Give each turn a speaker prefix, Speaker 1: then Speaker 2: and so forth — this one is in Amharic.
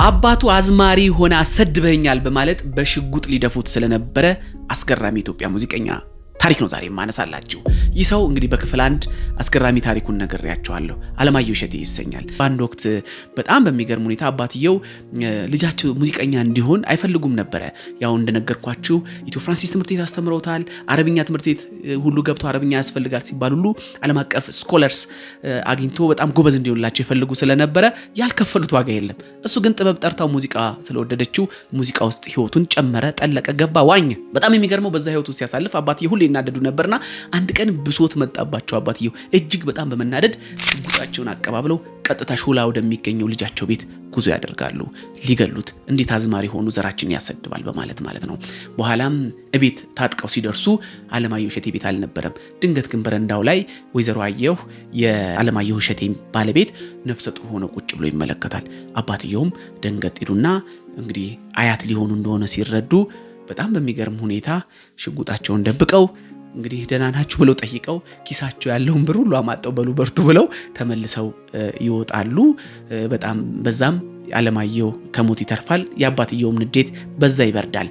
Speaker 1: አባቱ አዝማሪ ሆነ አሰድበኛል በማለት በሽጉጥ ሊደፉት ስለነበረ አስገራሚ ኢትዮጵያ ሙዚቀኛ ታሪክ ነው ዛሬ ማነሳላችሁ። ይህ ሰው እንግዲህ በክፍል 1 አስገራሚ ታሪኩን ነግሬያችኋለሁ። አለማየሁ እሸቴ ይሰኛል። በአንድ ወቅት በጣም በሚገርም ሁኔታ አባትየው ልጃቸው ሙዚቀኛ እንዲሆን አይፈልጉም ነበር። ያው እንደነገርኳችሁ ኢትዮ ፍራንሲስ ትምህርት ቤት አስተምረውታል። አረብኛ ትምህርት ቤት ሁሉ ገብቶ አረብኛ ያስፈልጋል ሲባል ሁሉ ዓለም አቀፍ ስኮለርስ አግኝቶ በጣም ጎበዝ እንዲሆንላቸው ይፈልጉ ስለነበረ ያልከፈሉት ዋጋ የለም። እሱ ግን ጥበብ ጠርታው ሙዚቃ ስለወደደችው ሙዚቃ ውስጥ ህይወቱን ጨመረ፣ ጠለቀ፣ ገባ፣ ዋኘ። በጣም የሚገርመው በዛ ህይወቱ ሲያሳልፍ አባትየው ሁሌ ይናደዱ ነበርና አንድ ቀን ብሶት መጣባቸው። አባትየው እጅግ በጣም በመናደድ ሽጉጣቸውን አቀባብለው ቀጥታ ሾላ ወደሚገኘው ልጃቸው ቤት ጉዞ ያደርጋሉ። ሊገሉት እንዴት አዝማሪ ሆኑ ዘራችን ያሰድባል በማለት ማለት ነው። በኋላም እቤት ታጥቀው ሲደርሱ አለማየሁ እሸቴ ቤት አልነበረም። ድንገት ግን በረንዳው ላይ ወይዘሮ አየሁ የአለማየሁ እሸቴ ባለቤት ነፍሰ ጡር ሆነው ቁጭ ብሎ ይመለከታል። አባትየውም ደንገጥ ይሉና እንግዲህ አያት ሊሆኑ እንደሆነ ሲረዱ በጣም በሚገርም ሁኔታ ሽጉጣቸውን ደብቀው እንግዲህ ደህና ናችሁ ብለው ጠይቀው ኪሳቸው ያለውን ብር ሁሉ አማጠው በሉ በርቱ ብለው ተመልሰው ይወጣሉ። በጣም በዛም አለማየሁ ከሞት ይተርፋል። የአባትየውም ንዴት በዛ ይበርዳል።